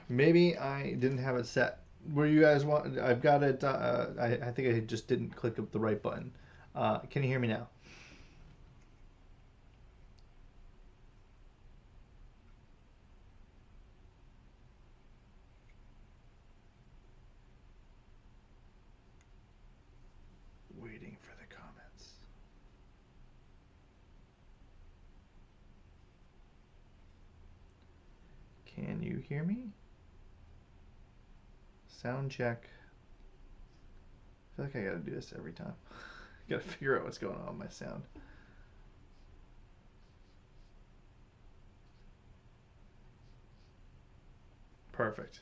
Maybe I didn't have it set. Where you guys want? I've got it. I think I just didn't click up the right button. Can you hear me now? Waiting for the comments. Can you hear me? Sound check. I feel like I gotta do this every time. Gotta figure out what's going on with my sound. Perfect.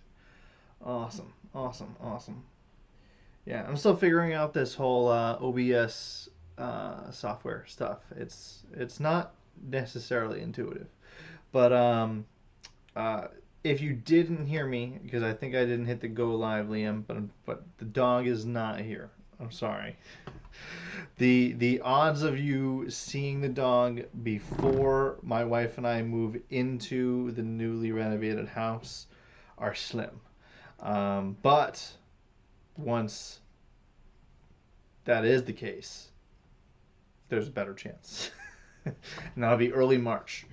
Awesome. Awesome. Awesome. Yeah, I'm still figuring out this whole OBS software stuff. It's not necessarily intuitive, but uh, if you didn't hear me, because I think I didn't hit the go live, Liam, but the dog is not here. I'm sorry. The odds of you seeing the dog before my wife and I move into the newly renovated house are slim. But once that is the case, there's a better chance. And that'll be early March.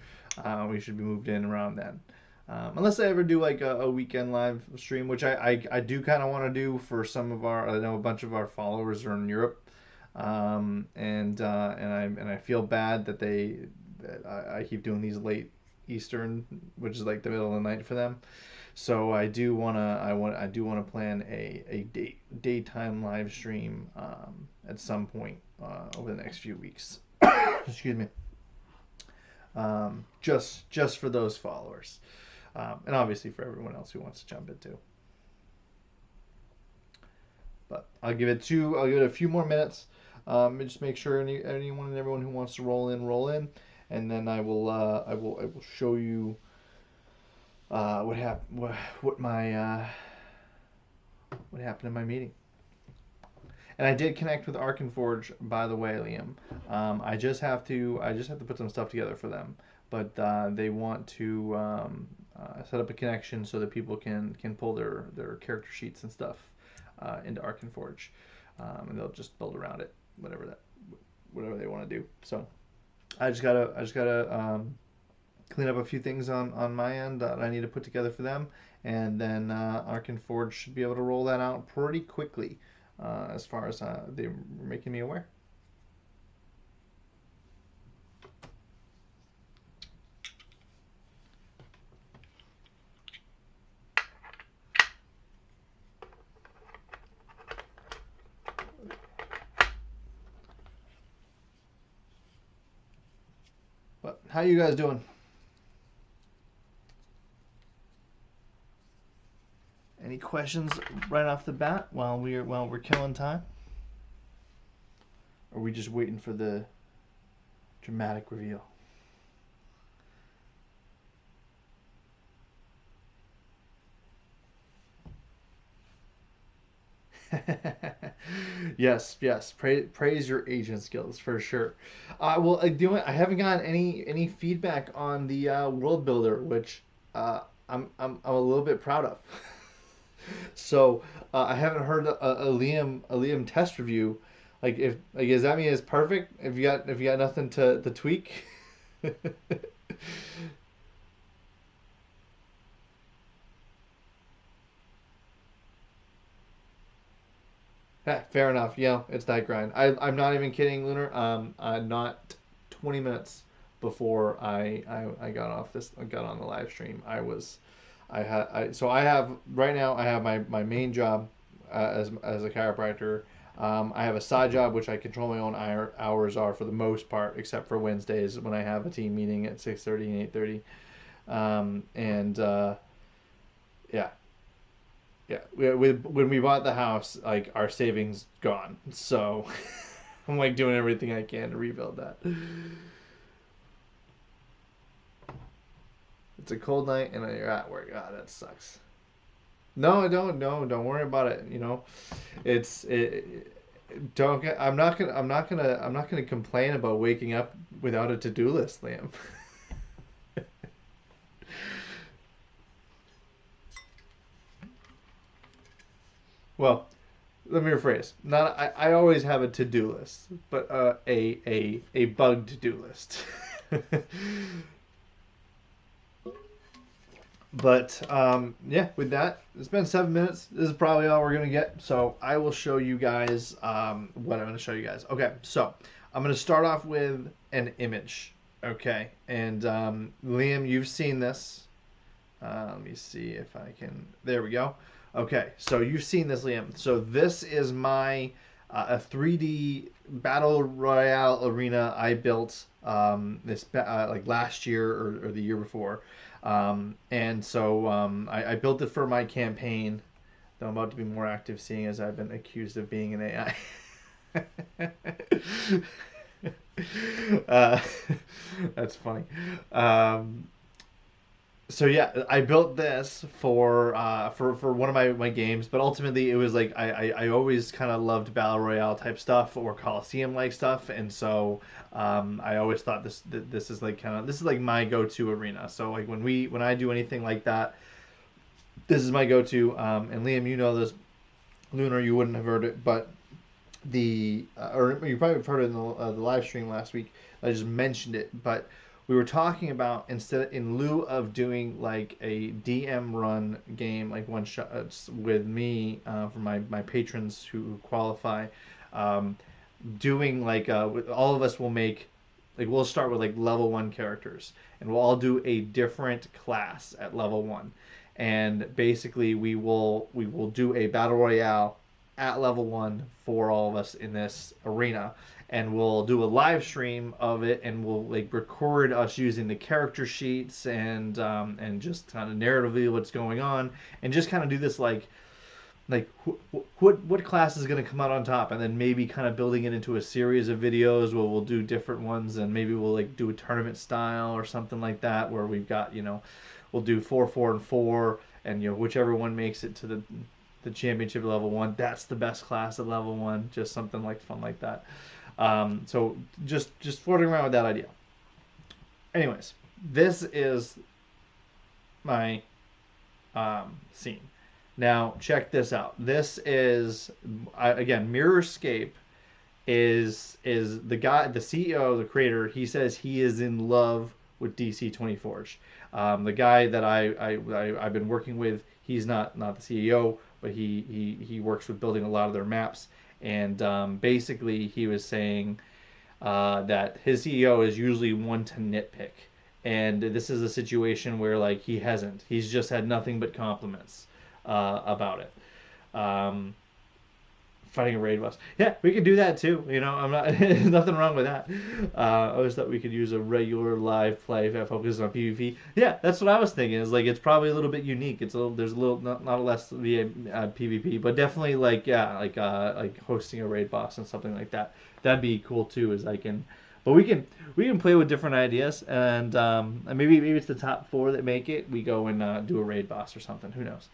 We should be moved in around then. Unless I ever do like a weekend live stream, which I do kind of want to do for some of our, I know a bunch of our followers are in Europe, and I feel bad that I keep doing these late Eastern, which is like the middle of the night for them. So I do wanna plan a daytime live stream at some point over the next few weeks. Excuse me. Just for those followers, and obviously for everyone else who wants to jump in too. But I'll give it a few more minutes. And just make sure anyone and everyone who wants to roll in, and then I will show you what my what happened in my meeting. And I did connect with Arkenforge, by the way, Liam. I just have to put some stuff together for them, but they want to set up a connection so that people can pull their character sheets and stuff into Arkenforge, and they'll just build around it, whatever they want to do. So I just gotta clean up a few things on my end that I need to put together for them, and then Arkenforge should be able to roll that out pretty quickly, as far as they're making me aware. But how you guys doing? Any questions right off the bat while we're killing time? Or are we just waiting for the dramatic reveal? Yes, yes. Praise your agent skills for sure. Well, I haven't gotten any feedback on the world builder, which I'm a little bit proud of. So I haven't heard a Liam test review. Like if like does that mean it's perfect? If you got nothing to tweak? Fair enough. Yeah, it's that grind. I'm not even kidding, Lunar. Not 20 minutes before I got off this, I got on the live stream. So I have right now. I have my main job as a chiropractor. I have a side job which I control my own hours are for the most part, except for Wednesdays when I have a team meeting at 6:30 and 8:30. And yeah, yeah, when we bought the house, like our savings gone. So I'm like doing everything I can to rebuild that. It's a cold night and you're at work. Ah, that sucks. No, don't worry about it. You know, it's it. Don't get. I'm not gonna complain about waking up without a to-do list, Liam. Well, let me rephrase. Not I always have a to-do list, but a bug to-do list. But yeah, with that, it's been 7 minutes. This is probably all we're gonna get. So I will show you guys what I'm gonna show you guys. Okay, so I'm gonna start off with an image. Okay, and Liam, you've seen this. Let me see if I can. There we go. Okay, so you've seen this, Liam. So this is my a 3D battle royale arena I built like last year or the year before, and so I built it for my campaign. Though I'm about to be more active, seeing as I've been accused of being an AI. uh, that's funny. So yeah, I built this for one of my games, but ultimately it was like I always kind of loved battle royale type stuff or Coliseum like stuff, and so I always thought this is like this is like my go-to arena. So like when I do anything like that, this is my go-to. And Liam, you know this. Lunar, you wouldn't have heard it, but or you probably have heard it in the live stream last week. I just mentioned it, but we were talking about in lieu of doing like a DM run game, like one shots with me for my patrons who qualify, doing like all of us will make like we'll start with like level 1 characters, and we'll all do a different class at level 1, and basically we will do a battle royale at level 1 for all of us in this arena, and we'll do a live stream of it, and we'll like record us using the character sheets and just kind of narratively what's going on, and just kind of do this like what class is going to come out on top, and then maybe kind of building it into a series of videos where we'll do different ones, and maybe we'll like do a tournament style or something like that where we've got we'll do 4, 4, and 4, and whichever one makes it to the championship level 1, that's the best class at level 1. Just something like fun like that. So just floating around with that idea. Anyways, this is my scene. Now check this out. This is again, Mirrorscape is the guy, the CEO, the creator. He says he is in love with DC20 Forge. The guy that I've been working with, he's not the CEO, but he works with building a lot of their maps. And basically, he was saying that his CEO is usually one to nitpick, and this is a situation where like he hasn't. He's just had nothing but compliments about it. Fighting a raid boss. Yeah, we could do that too. I'm not. There's nothing wrong with that. I always thought we could use a regular live play that focuses on PvP. Yeah, that's what I was thinking. Is like it's probably a little bit unique. There's a little not less via PvP, but definitely like hosting a raid boss and something like that. That'd be cool too. But we can play with different ideas, and maybe it's the top 4 that make it. We go and do a raid boss or something. Who knows?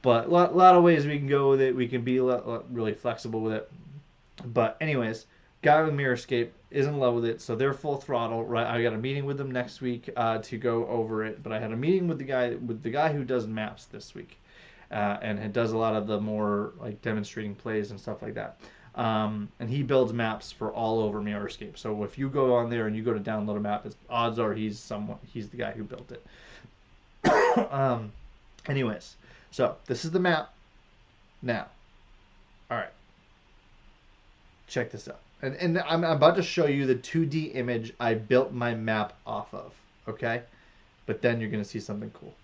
But a lot of ways we can go with it. We can be really flexible with it. But anyways, guy with Mirrorscape is in love with it, so they're full throttle. Right, I got a meeting with them next week to go over it. But I had a meeting with the guy who does maps this week, and does a lot of the more like demonstrating plays and stuff like that. And he builds maps for all over Mirrorscape. So if you go on there and you go to download a map, odds are he's the guy who built it. Anyways, so this is the map now. All right, check this out. And I'm about to show you the 2D image I built my map off of. Okay, but then you're gonna see something cool.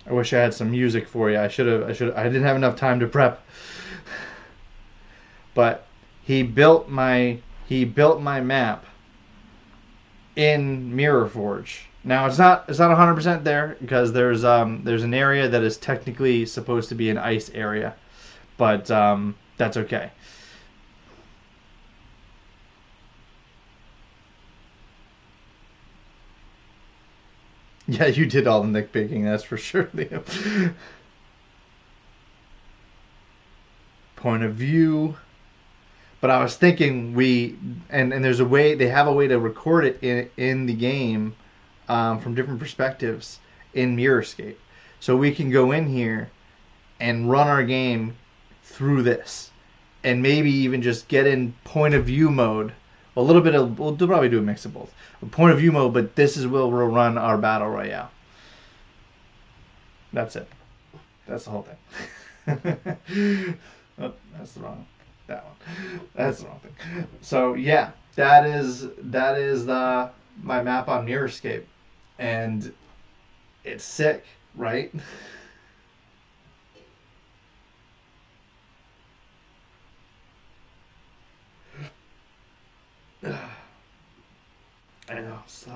I wish I had some music for you. I didn't have enough time to prep. But he built my map in Mirror Forge. Now it's not 100% there because there's an area that is technically supposed to be an ice area, but that's okay. Yeah, you did all the nitpicking, that's for sure, Liam. Point of view. But I was thinking and there's a way they have a way to record it in the game from different perspectives in Mirrorscape, so we can go in here and run our game through this, and maybe even just get in point of view mode. A little bit of we'll probably do a mix of both. A point of view mode, but this is where we'll run our battle royale. That's it. That's the whole thing. Oh, that's the wrong. That one. That's the wrong thing. So yeah, that is my map on Mirrorscape, and it's sick, right? I know. So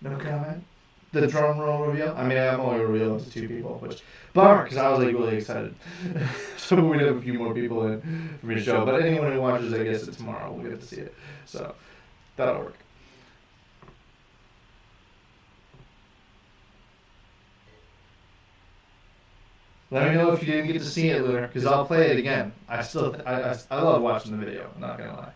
no comment. The drum roll reveal. I mean, I'm only revealed to two people, which bummer because I was like really excited. So we'd have a few more people in for me to show. But anyone who watches, I guess, it tomorrow will get to see it. So that'll work. Let me know if you didn't get to see it, Lunar, because I'll play it again. I love watching the video. I'm not gonna lie.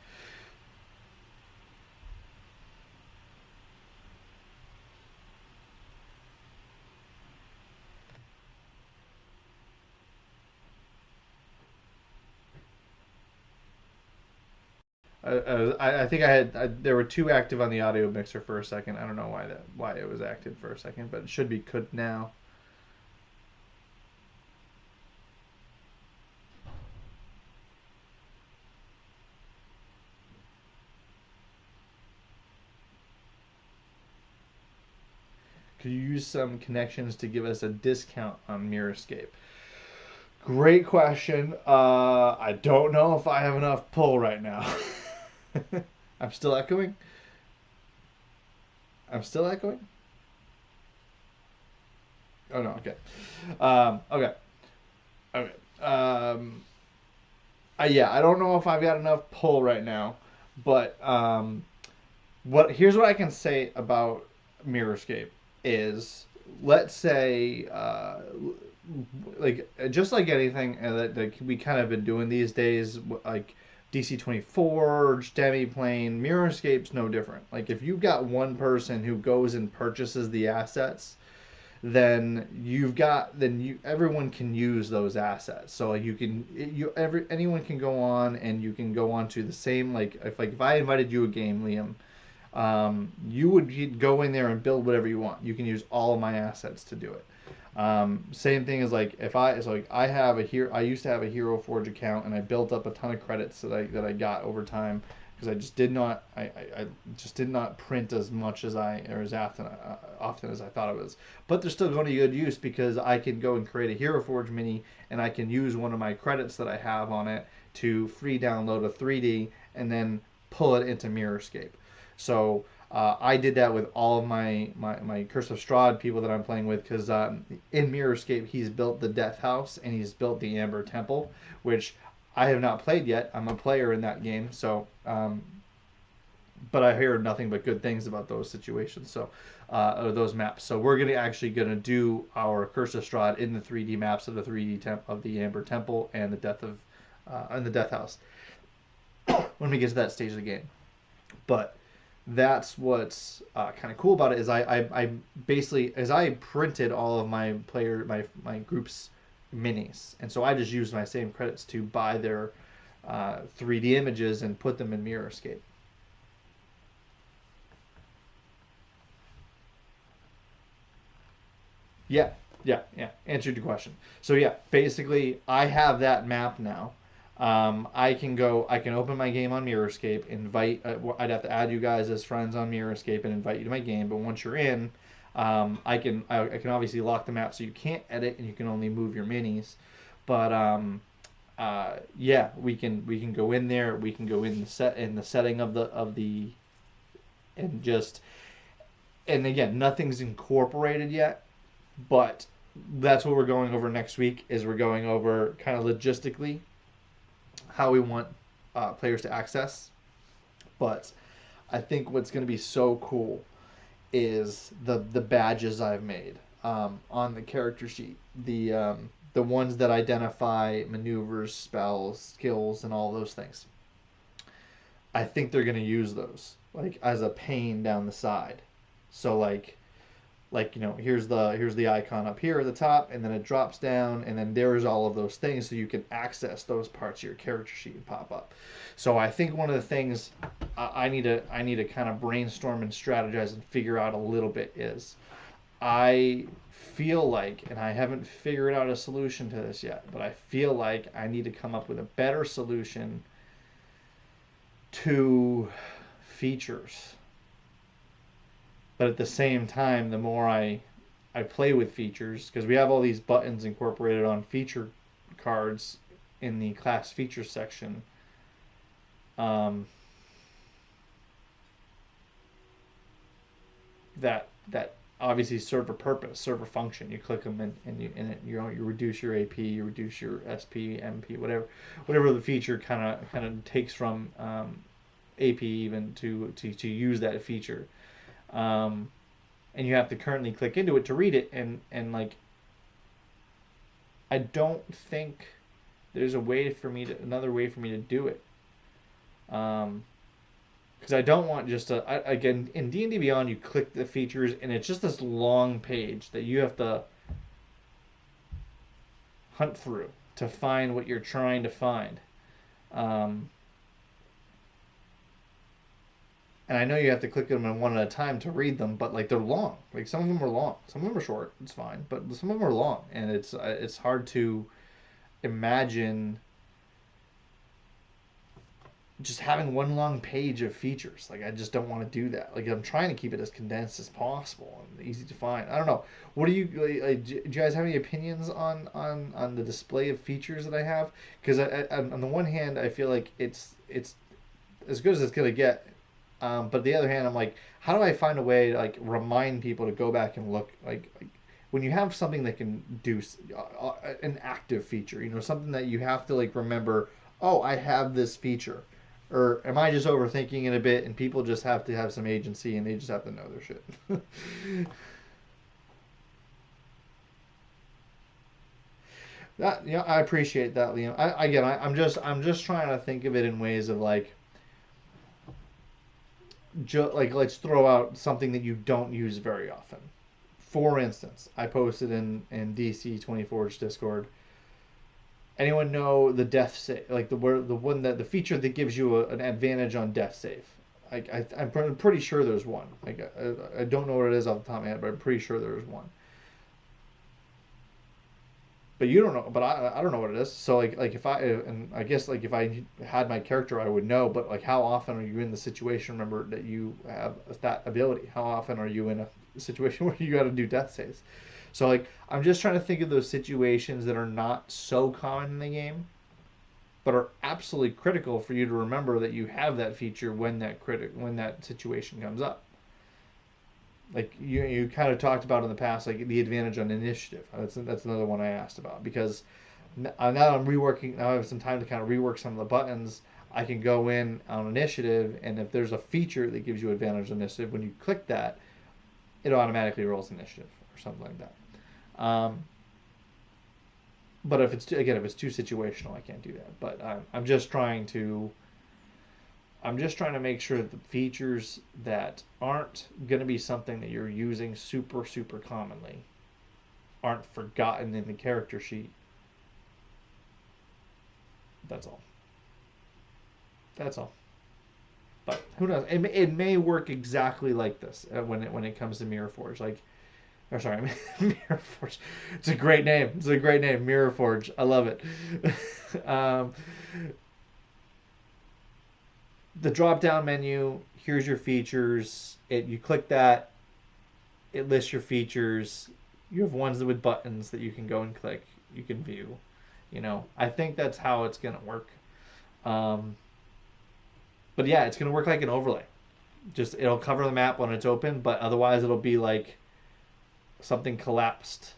I think there were two active on the audio mixer for a second. I don't know why it was active for a second, but it should be could now. Could you use some connections to give us a discount on Mirrorscape? Great question. I don't know if I have enough pull right now. I'm still echoing. I'm still echoing. Oh no. Okay. Okay. Okay. Yeah, I don't know if I've got enough pull right now, but what here's what I can say about Mirrorscape is, let's say, like just like anything that we kind of been doing these days, like DC20 Forge, Demiplane, Mirrorscape's no different. Like if you've got one person who goes and purchases the assets, then everyone can use those assets. So like anyone can go on, and you can go on to the same, like if I invited you a game, Liam, you would go in there and build whatever you want. You can use all of my assets to do it. Same thing as like if I so like I used to have a Hero Forge account, and I built up a ton of credits that I got over time because I just did not print as much as often as I thought it was. But they're still going to good use because I can go and create a Hero Forge mini, and I can use one of my credits that I have on it to free download a 3D and then pull it into Mirrorscape. So I did that with all of my Curse of Strahd people that I'm playing with, because in Mirrorscape he's built the Death House and he's built the Amber Temple, which I have not played yet. I'm a player in that game, so but I hear nothing but good things about those situations. So or those maps. So we're gonna do our Curse of Strahd in the 3D maps of the 3D of the Amber Temple and the Death House when we get to that stage of the game. But that's what's kind of cool about it is I basically, as I printed all of my group's minis, and so I just used my same credits to buy their 3D images and put them in Mirrorscape. Yeah, yeah. Answered your question. So yeah, basically, I have that map now. I can open my game on Mirrorscape, invite. I'd have to add you guys as friends on Mirrorscape and invite you to my game. But once you're in, I can obviously lock the map so you can't edit and you can only move your minis. But yeah, we can go in there. We can go in the setting of the and just And again, nothing's incorporated yet, but that's what we're going over next week. Is we're going over kind of logistically how we want players to access. But I think what's going to be so cool is the badges I've made on the character sheet. The ones that identify maneuvers, spells, skills, and all those things. I think they're going to use those like as a pane down the side. So here's the icon up here at the top, and then it drops down, and then there's all of those things, so you can access those parts of your character sheet and pop up. So I think one of the things I need to kind of brainstorm and strategize and figure out a little bit is I feel like, and I haven't figured out a solution to this yet, but I feel like I need to come up with a better solution to features. But at the same time, the more I play with features, because we have all these buttons incorporated on feature cards in the class features section. Um, that obviously serve a purpose, serve a function. You click them you reduce your AP, you reduce your SP, MP, whatever the feature kind of takes from AP even to use that feature. And you have to currently click into it to read it, and like I don't think there's another way for me to do it. Because I don't want just again in D&D Beyond you click the features and it's just this long page that you have to hunt through to find what you're trying to find. And I know you have to click them one at a time to read them, but like they're long. Like some of them are long, some of them are short. It's fine, but some of them are long, and it's hard to imagine just having one long page of features. Like I just don't want to do that. Like I'm trying to keep it as condensed as possible and easy to find. I don't know. What do you do? You guys have any opinions on the display of features that I have? Because on the one hand, I feel like it's as good as it's gonna get. But the other hand, I'm like, how do I find a way to like remind people to go back and look like when you have something that can do an active feature, something that you have to like remember. Oh, I have this feature, or am I just overthinking it a bit? And people just have to have some agency, and they just have to know their shit. That I appreciate that, Liam. I'm just trying to think of it in ways of like like let's throw out something that you don't use very often. For instance, I posted in DC20 Forge Discord. Anyone know the death save? Like the feature that gives you an advantage on death save. I'm pretty sure there's one. Like I don't know what it is off the top of my head, but I'm pretty sure there's one. But you don't know. But I don't know what it is. So like if I guess like if I had my character, I would know. But like how often are you in the situation? Remember that you have that ability. How often are you in a situation where you got to do death saves? So like I'm just trying to think of those situations that are not so common in the game, but are absolutely critical for you to remember that you have that feature when that situation comes up. Like you kind of talked about in the past, like the advantage on initiative. That's another one I asked about because now I'm reworking. Now I have some time to kind of rework some of the buttons. I can go in on initiative, and if there's a feature that gives you advantage on initiative, when you click that, it automatically rolls initiative or something like that. But if it's too situational, I can't do that. But I'm just trying to make sure that the features that aren't going to be something that you're using super, super commonly aren't forgotten in the character sheet. That's all. That's all. But who knows? It may work exactly like this when it comes to Mirror Forge. Like, or sorry, Mirror Forge. It's a great name. It's a great name, Mirror Forge. I love it. um, the drop down menu, here's your features. You click that, it lists your features. You have ones with buttons that you can go and click, you can view. I think that's how it's gonna work. But yeah, it's gonna work like an overlay. Just it'll cover the map when it's open, but otherwise it'll be like something collapsed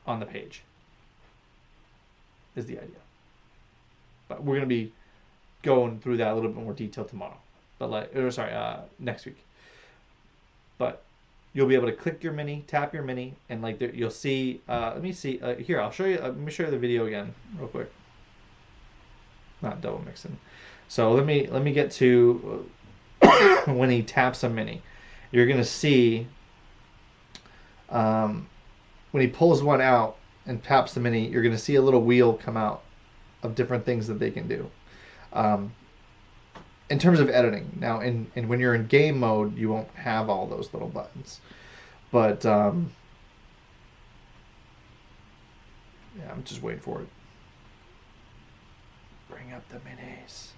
on the page. Is the idea. But we're gonna be going through that a little bit more detail tomorrow. But next week. But you'll be able to click your mini, tap your mini, and like you'll see. Let me see. Here, I'll show you. Let me show you the video again, real quick. Not double mixing. So let me get to when he taps a mini. You're gonna see when he pulls one out and taps the mini. You're gonna see a little wheel come out of different things that they can do. In terms of editing, now, and when you're in game mode, you won't have all those little buttons. But yeah, I'm just waiting for it. Bring up the minis.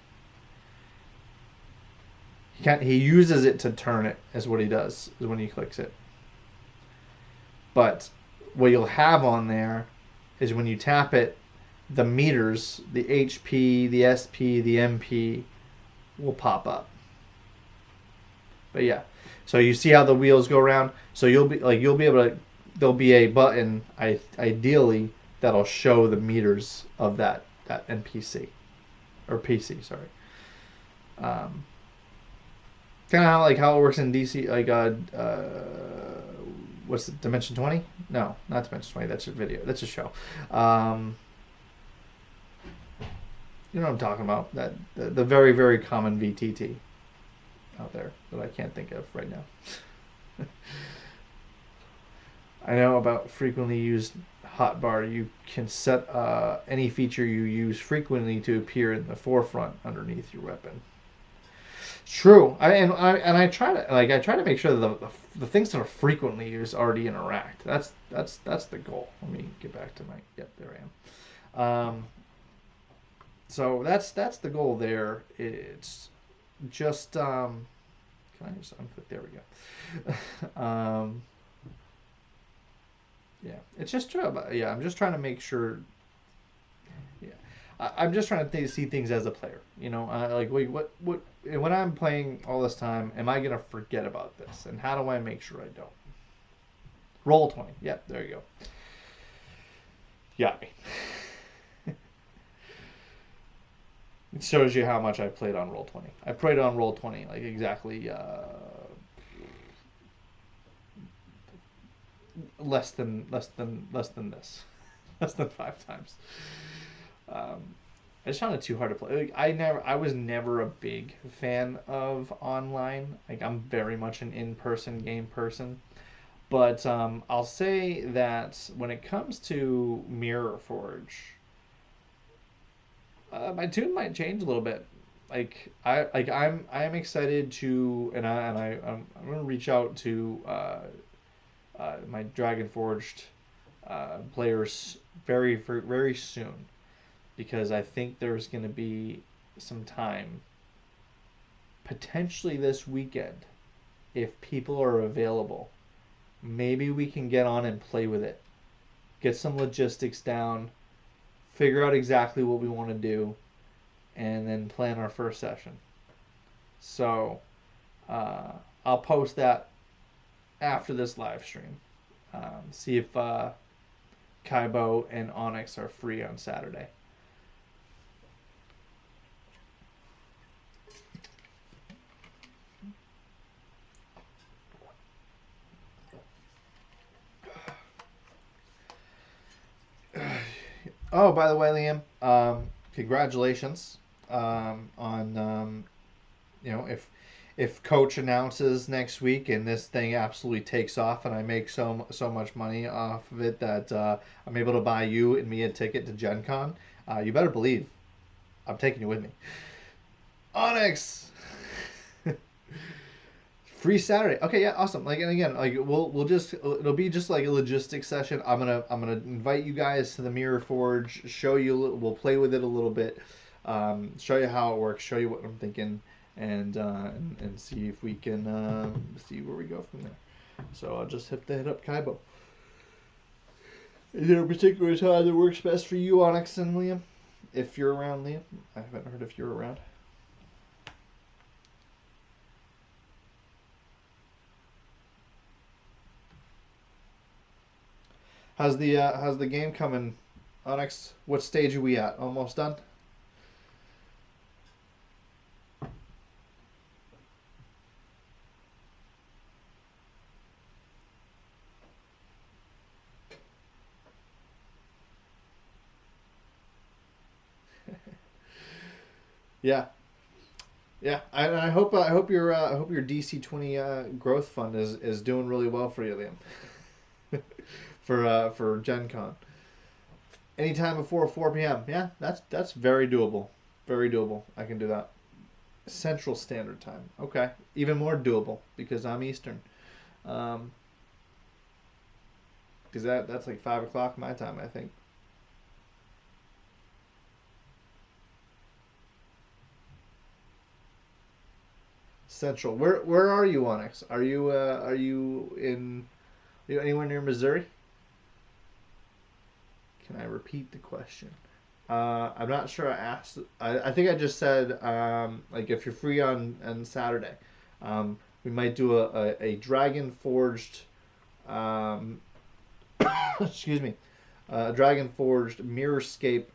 He uses it to turn it, is what he does, is when he clicks it. But what you'll have on there is when you tap it, the meters, the HP, the SP, the MP will pop up. But yeah, so you see how the wheels go around. So you'll be able to. There'll be a button, ideally, that'll show the meters of that NPC or PC. Sorry. Kind of how it works in DC, what's it, Dimension 20? No, not Dimension 20. That's a video. That's a show. You know what I'm talking about? That the very, very common VTT out there that I can't think of right now. I know about frequently used hotbar. You can set any feature you use frequently to appear in the forefront underneath your weapon. True. I try to make sure that the things that are frequently used already interact. That's the goal. Let me get back to my. Yep, there I am. So that's the goal there. It's just can I just unput? There we go. Yeah, it's just true. Yeah, I'm just trying to make sure. Yeah, I'm just trying to see things as a player. You know, wait, what when I'm playing all this time, am I gonna forget about this? And how do I make sure I don't? Roll 20. Yep, there you go. Yeah. It shows you how much I played on Roll20. I played on Roll20 like exactly less than this, less than 5 times. I just found it too hard to play. I was never a big fan of online. Like I'm very much an in-person game person. But I'll say that when it comes to Mirror Forge, my tune might change a little bit. I'm excited to I'm gonna reach out to my Dragon Forged players very soon, because I think there's gonna be some time potentially this weekend, if people are available. Maybe we can get on and play with it, get some logistics down, figure out exactly what we want to do, and then plan our first session. So I'll post that after this live stream. See if Kaibo and Onyx are free on Saturday. Oh, by the way, Liam, congratulations on if Coach announces next week and this thing absolutely takes off and I make so much money off of it that I'm able to buy you and me a ticket to Gen Con. You better believe I'm taking you with me. Onyx. Free Saturday. Okay, yeah, awesome. Like, and again, like we'll just it'll be just like a logistics session. I'm gonna invite you guys to the Mirror Forge, show you we'll play with it a little bit, show you how it works, show you what I'm thinking, and see if we can see where we go from there. So I'll just hit up Kaibo. Is there a particular time that works best for you, Onyx and Liam? If you're around, Liam. I haven't heard if you're around. how's the game coming, Onyx? What stage are we at? Almost done? Yeah. Yeah, I hope your DC20 growth fund is doing really well for you, Liam. For Gen Con. Anytime before 4 p.m. Yeah, that's very doable. Very doable. I can do that. Central Standard Time. Okay, even more doable because I'm Eastern. Um, because that's like 5 o'clock my time, I think. Central. Where are you, Onyx? Are you in? Are you anywhere near Missouri? Can I repeat the question? I'm not sure I asked. I think I just said like if you're free on Saturday, we might do a dragon forged excuse me, dragon forged mirrorscape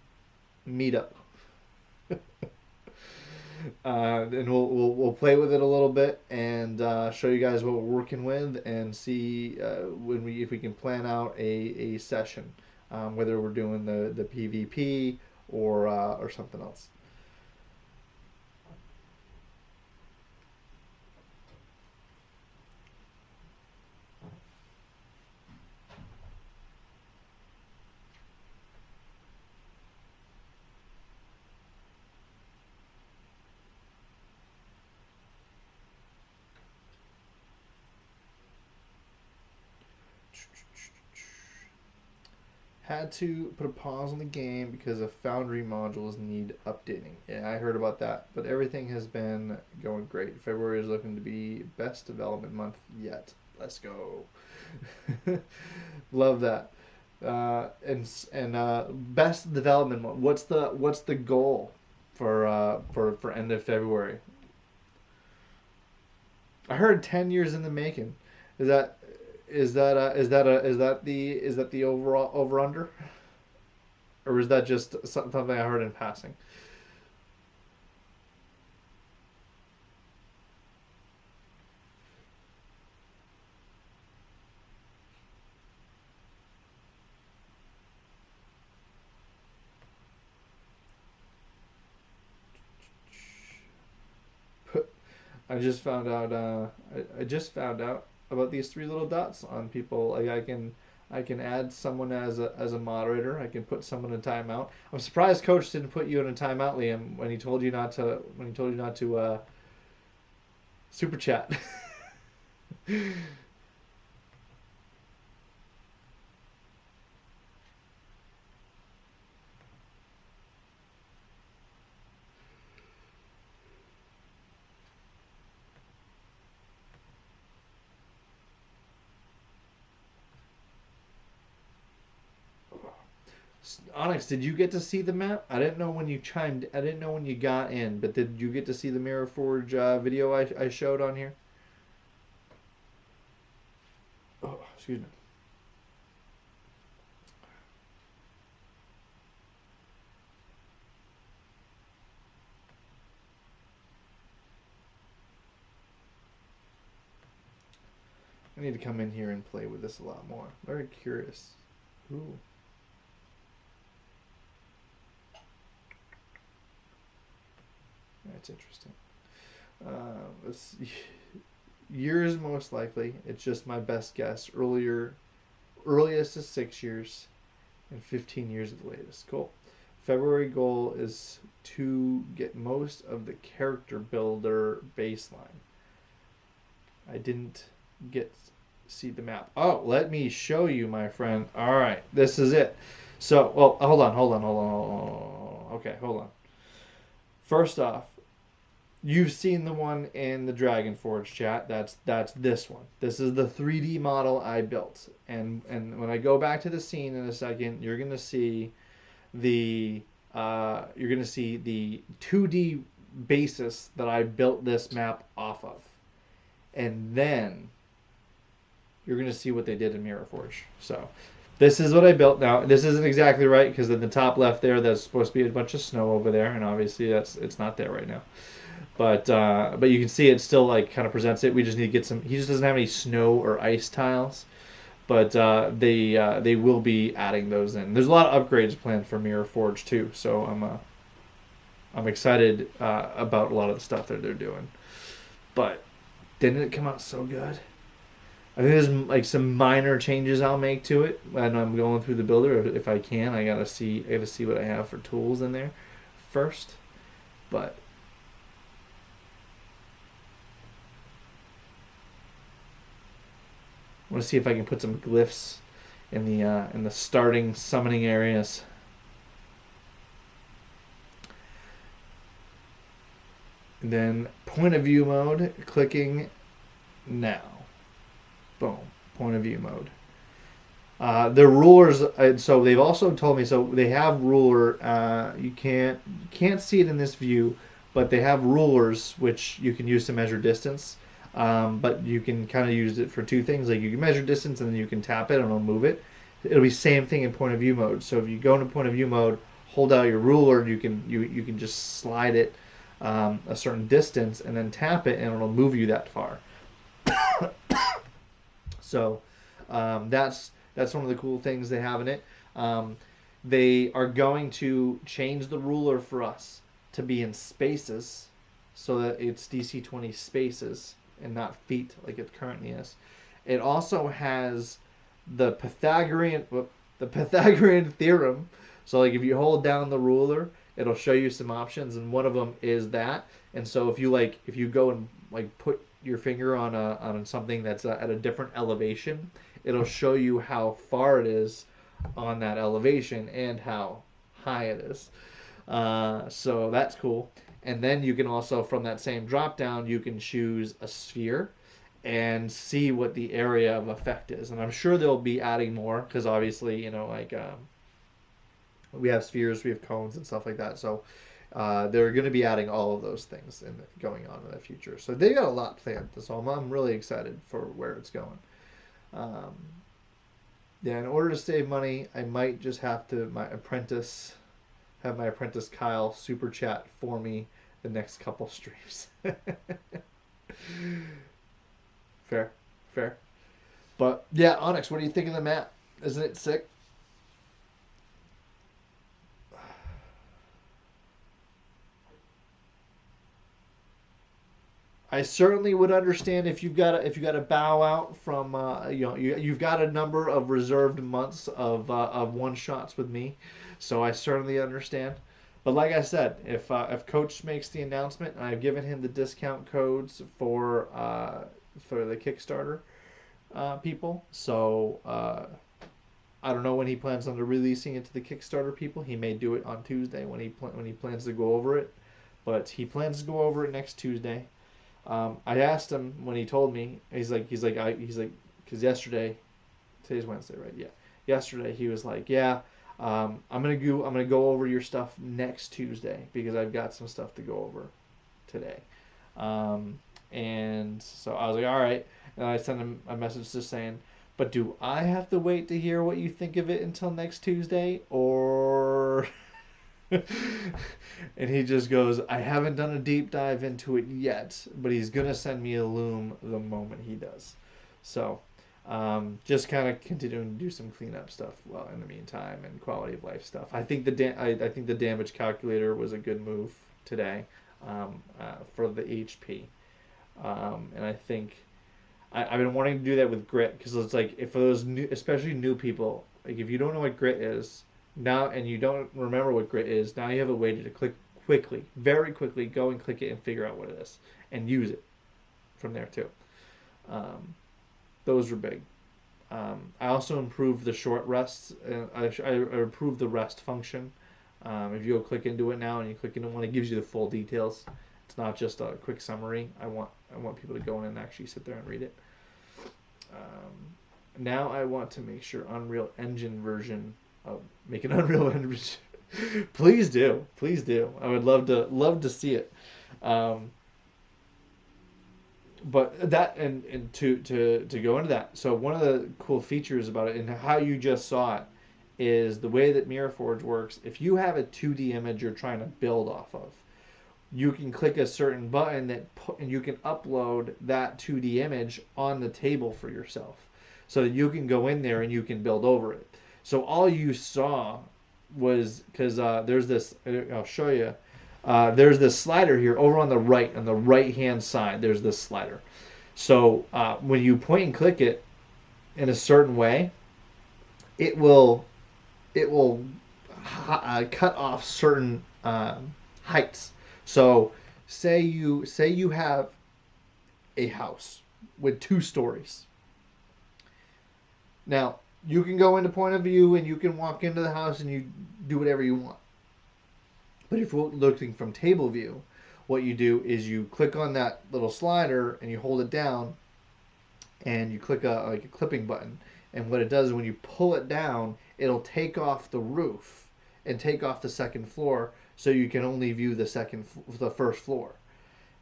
meetup. And we'll play with it a little bit and show you guys what we're working with and see when we if we can plan out a session, whether we're doing the PvP or something else. Had to put a pause on the game because of Foundry modules need updating. Yeah, I heard about that, but everything has been going great. February is looking to be best development month yet. Let's go. Love that. And best development month. What's the goal for end of February? I heard 10 years in the making. Is that is that the overall over under, or is that just something I heard in passing? I just found out. I just found out about these three little dots on people. Like I can add someone as a moderator. I can put someone in timeout. I'm surprised Coach didn't put you in a timeout, Liam, when he told you not to super chat. Onyx, did you get to see the map? I didn't know when you chimed. I didn't know when you got in, but did you get to see the Mirror Forge video I showed on here? Oh, excuse me. I need to come in here and play with this a lot more. Very curious. Ooh. That's interesting. Let's years most likely. It's just my best guess. Earliest is 6 years, and 15 years at the latest. Cool. February goal is to get most of the character builder baseline. I didn't get see the map. Oh, let me show you, my friend. All right, this is it. So, well, hold on. Okay, hold on. First off, you've seen the one in the Dragon Forge chat. That's this one. This is the 3D model I built. And when I go back to the scene in a second, you're gonna see the 2D basis that I built this map off of. And then you're gonna see what they did in Mirror Forge. So This is what I built now. This isn't exactly right because in the top left there, there's supposed to be a bunch of snow over there, and obviously it's not there right now. But you can see it still like kind of presents it. We just need to get some. He just doesn't have any snow or ice tiles, but they will be adding those in. There's a lot of upgrades planned for Mirror Forge too, so I'm excited about a lot of the stuff that they're doing. But didn't it come out so good? I think there's like some minor changes I'll make to it when I'm going through the builder. If I can, I gotta see what I have for tools in there first. But I want to see if I can put some glyphs in the starting summoning areas. And then point of view mode, clicking now. Boom, point of view mode. The rulers, so they've also told me, so they have ruler, you can't see it in this view, but they have rulers which you can use to measure distance. But you can kind of use it for two things, like you can measure distance and then you can tap it and it'll move it. It'll be same thing in point of view mode. So if you go into point of view mode, hold out your ruler, you can just slide it a certain distance and then tap it and it'll move you that far. So that's one of the cool things they have in it. They are going to change the ruler for us to be in spaces, so that it's DC20 spaces and not feet like it currently is. It also has the Pythagorean theorem. So like if you hold down the ruler, it'll show you some options, and one of them is that. And so if you go and like put your finger on something that's at a different elevation, it'll show you how far it is on that elevation and how high it is. So that's cool. And then you can also, from that same drop down, you can choose a sphere and see what the area of effect is. And I'm sure they'll be adding more because obviously, we have spheres, we have cones and stuff like that. So they're going to be adding all of those things going on in the future. So they got a lot planned. So I'm really excited for where it's going. Um, yeah, in order to save money, I might just have to have my apprentice Kyle super chat for me the next couple streams. Fair, fair. But yeah, Onyx, what do you think of the map? Isn't it sick? I certainly would understand if you've got to bow out from you've got a number of reserved months of one shots with me, so I certainly understand. But like I said, if Coach makes the announcement, and I've given him the discount codes for the Kickstarter people, so I don't know when he plans on releasing it to the Kickstarter people. He may do it on Tuesday when he plans to go over it, but he plans to go over it next Tuesday. I asked him when he told me. He's like, because yesterday, today's Wednesday, right? Yeah, yesterday he was like, yeah, I'm gonna go over your stuff next Tuesday because I've got some stuff to go over today. And so I was like, all right. And I sent him a message just saying, but do I have to wait to hear what you think of it until next Tuesday, or? And he just goes, I haven't done a deep dive into it yet, but he's gonna send me a loom the moment he does. So just kind of continuing to do some cleanup stuff well in the meantime and quality of life stuff. I think I think the damage calculator was a good move today for the HP, and I think I've been wanting to do that with grit because it's like if for those new, especially new people, like if you don't know what grit is now and you don't remember what grit is, now you have a way to click quickly, very quickly, go and click it and figure out what it is and use it from there too. Um, those were big. I also improved the short rests. I improved the rest function. If you go click into it now and you click into one, it gives you the full details. It's not just a quick summary. I want people to go in and actually sit there and read it. Now I want to make sure Unreal Engine version of make an Unreal Engine. Please do, please do. I would love to see it. but that and to go into that. So one of the cool features about it and how you just saw it is the way that Mirror Forge works. If you have a 2D image you're trying to build off of, you can click a certain button and you can upload that 2D image on the table for yourself. So that you can go in there and you can build over it. So all you saw was because there's this. I'll show you. There's this slider here over on the right hand side. There's this slider. So when you point and click it in a certain way, it will cut off certain heights. So say you have a house with 2 stories. Now you can go into point of view and you can walk into the house and you do whatever you want. But if you're looking from table view, what you do is you click on that little slider and you hold it down and you click like a clipping button. And what it does is when you pull it down, it'll take off the roof and take off the second floor, so you can only view the first floor.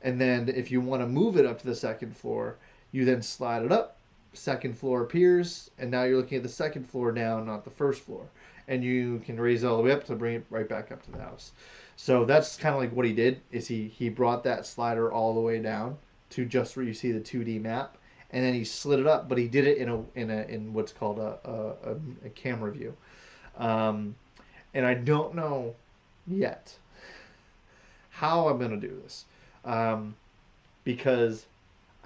And then if you want to move it up to the second floor, you then slide it up. Second floor appears, and now you're looking at the second floor down, not the first floor. And you can raise it all the way up to bring it right back up to the house. So that's kind of like what he did. Is he brought that slider all the way down to just where you see the 2D map, and then he slid it up, but he did it in what's called a camera view. And I don't know yet how I'm gonna do this, because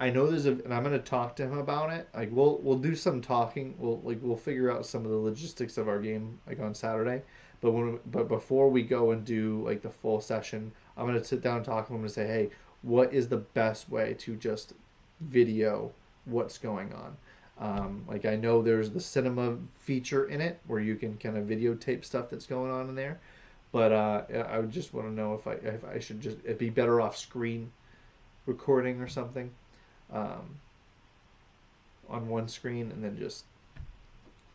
I know and I'm gonna talk to him about it. Like we'll do some talking. We'll figure out some of the logistics of our game like on Saturday. But before we go and do like the full session, I'm gonna sit down and talk to him and say, hey, what is the best way to just video what's going on? Like I know there's the cinema feature in it where you can kind of videotape stuff that's going on in there, but I would just want to know if I should just it'd be better off screen recording or something, um, on one screen and then just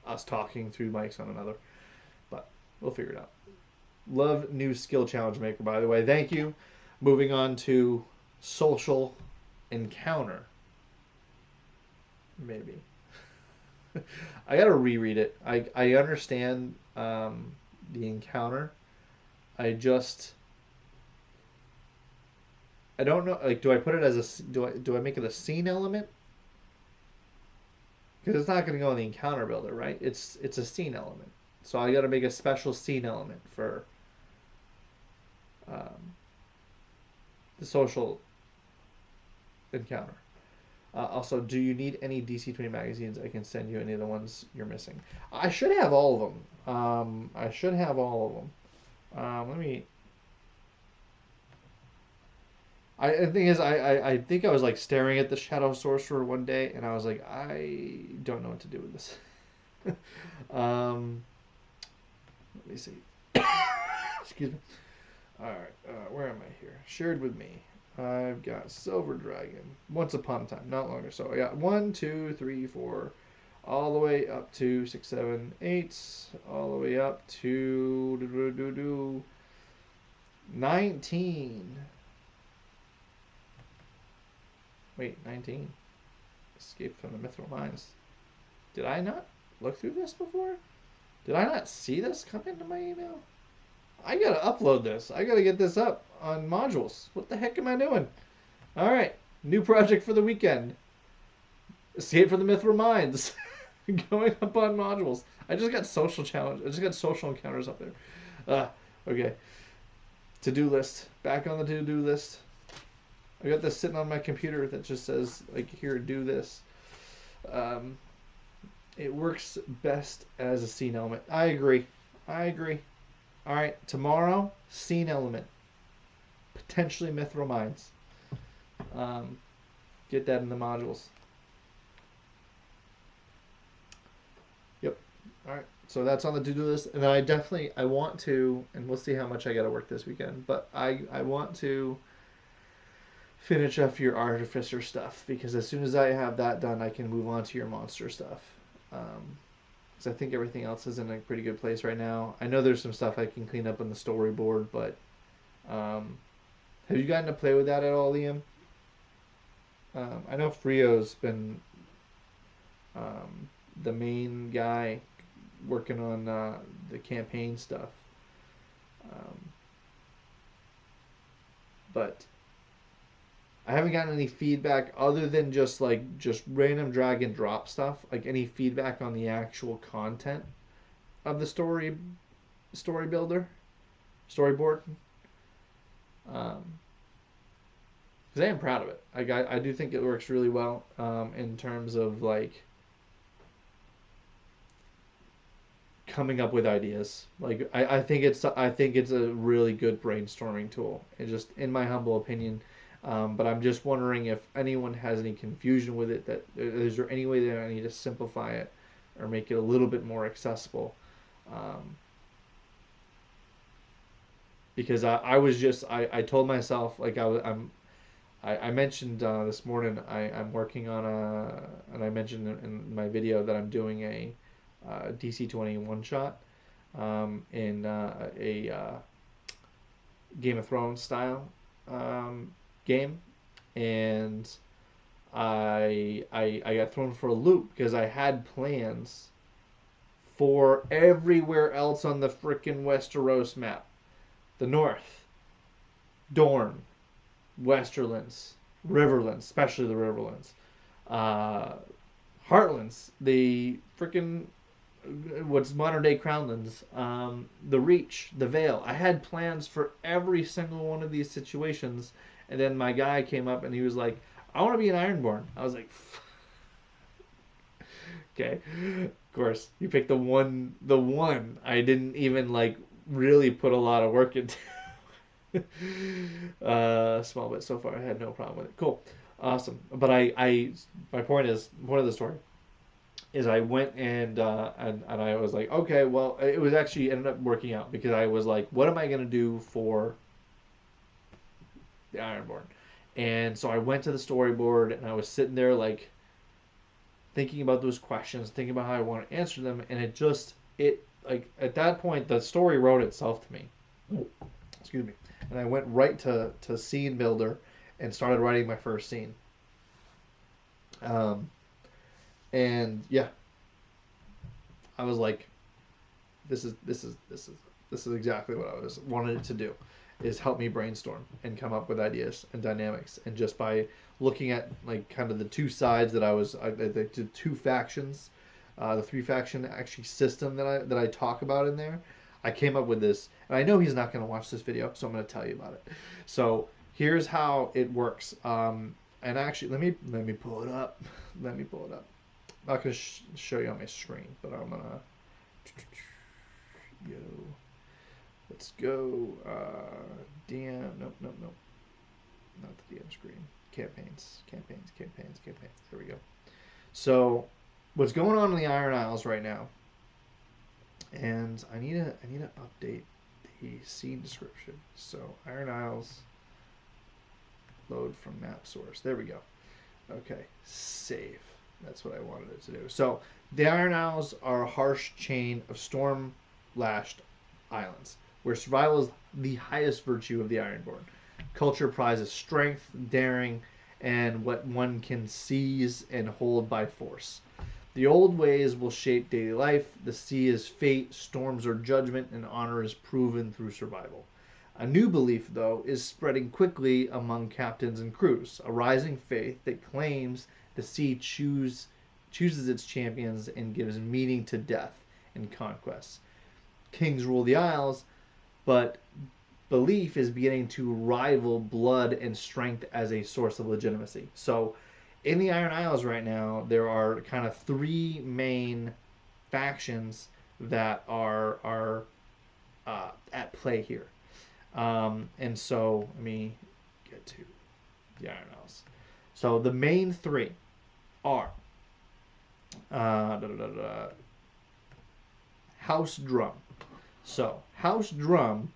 us talking through mics on another. But we'll figure it out. Love new skill challenge maker, by the way. Thank you. Moving on to social encounter. Maybe. I gotta reread it. I understand the encounter. I don't know. Like, do I put it as do I make it a scene element? Because it's not going to go in the encounter builder, right? It's a scene element. So I got to make a special scene element for um, the social encounter. Also, do you need any DC20 magazines? I can send you any of the ones you're missing. I should have all of them. I should have all of them. Let me. The thing is, I think I was like staring at the Shadow Sorcerer one day, and I was like, I don't know what to do with this. Let me see. Excuse me. All right, where am I here? Shared with me. I've got Silver Dragon. Once upon a time, not longer. So I got 1, 2, 3, 4, all the way up to 6, 7, 8, all the way up to 19. Wait, 19. Escape from the Mithril Mines. Did I not look through this before? Did I not see this come into my email? I gotta upload this. I gotta get this up on modules. What the heck am I doing? Alright, new project for the weekend. Escape from the Mithril Mines. Going up on modules. I just got social challenge. I just got social encounters up there. Okay. To-do list. Back on the to-do list. I got this sitting on my computer that just says, like, here, do this. It works best as a scene element. I agree. All right, tomorrow, scene element. Potentially Mithril Mines. Get that in the modules. Yep. All right, so that's on the to-do list. And then I want to, and we'll see how much I got to work this weekend, but I want to finish up your Artificer stuff, because as soon as I have that done, I can move on to your monster stuff. Because I think everything else is in a pretty good place right now. I know there's some stuff I can clean up on the storyboard, but have you gotten to play with that at all, Liam? I know Frio's been the main guy working on the campaign stuff, um, but I haven't gotten any feedback other than just random drag and drop stuff. Like any feedback on the actual content of the story builder, storyboard. Um, because I am proud of it. I do think it works really well in terms of like coming up with ideas. Like I think it's a really good brainstorming tool. It just in my humble opinion. But I'm just wondering if anyone has any confusion with it. That is there any way that I need to simplify it or make it a little bit more accessible? Um, because I told myself like I mentioned this morning I'm working on and I mentioned in my video that I'm doing a DC20 one shot in a Game of Thrones style um, game, and I got thrown for a loop because I had plans for everywhere else on the frickin' Westeros map. The North, Dorne, Westerlands, Riverlands, especially the Riverlands, uh, Heartlands, the frickin' what's modern day Crownlands, the Reach, the Vale. I had plans for every single one of these situations, and then my guy came up and he was like, "I want to be an Ironborn." I was like, "Okay." Of course, you picked the one I didn't even like really put a lot of work into. Small bit so far. I had no problem with it. Cool, awesome. But my point is, point of the story is I went and I was like, okay, well, it was actually ended up working out because I was like, what am I gonna do for the Ironborn? And so I went to the storyboard and I was sitting there like thinking about those questions, thinking about how I want to answer them, and it like at that point the story wrote itself to me. Excuse me. And I went right to scene builder and started writing my first scene. Um, and yeah, I was like, this is exactly what I was wanted it to do, is help me brainstorm and come up with ideas and dynamics. And just by looking at like kind of the two sides that the two factions, the three faction actually system that I talk about in there, I came up with this. And I know he's not going to watch this video, so I'm going to tell you about it. So here's how it works. And actually, let me pull it up. Let me pull it up. I'm not going to show you on my screen, but I'm going to go. Let's go. DM. Nope, nope, nope. Not the DM screen. Campaigns. There we go. So, what's going on in the Iron Isles right now? And I need to update the scene description. So, Iron Isles. Load from map source. There we go. Okay, save. That's what I wanted it to do. So, the Iron Isles are a harsh chain of storm-lashed islands, where survival is the highest virtue of the Ironborn. Culture prizes strength, daring, and what one can seize and hold by force. The old ways will shape daily life. The sea is fate, storms are judgment, and honor is proven through survival. A new belief, though, is spreading quickly among captains and crews, a rising faith that claims the sea chooses its champions and gives meaning to death and conquest. Kings rule the Isles, but belief is beginning to rival blood and strength as a source of legitimacy. So, in the Iron Isles right now, there are kind of three main factions that are at play here. And so, let me get to the Iron Isles. So, the main three are House Drum. So, House Drum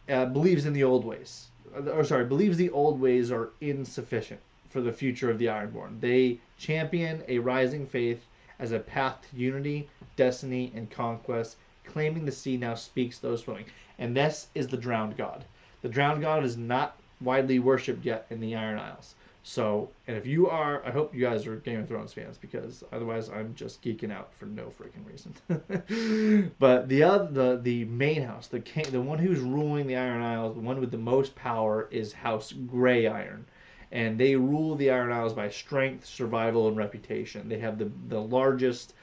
believes in the old ways. Believes the old ways are insufficient for the future of the Ironborn. They champion a rising faith as a path to unity, destiny, and conquest, claiming the sea now speaks those swimming. And this is the Drowned God. The Drowned God is not widely worshipped yet in the Iron Isles. So, and if you are, I hope you guys are Game of Thrones fans because otherwise I'm just geeking out for no freaking reason. But the main house, the king, the one who's ruling the Iron Isles, the one with the most power is House Grey Iron, and they rule the Iron Isles by strength, survival, and reputation. They have the largest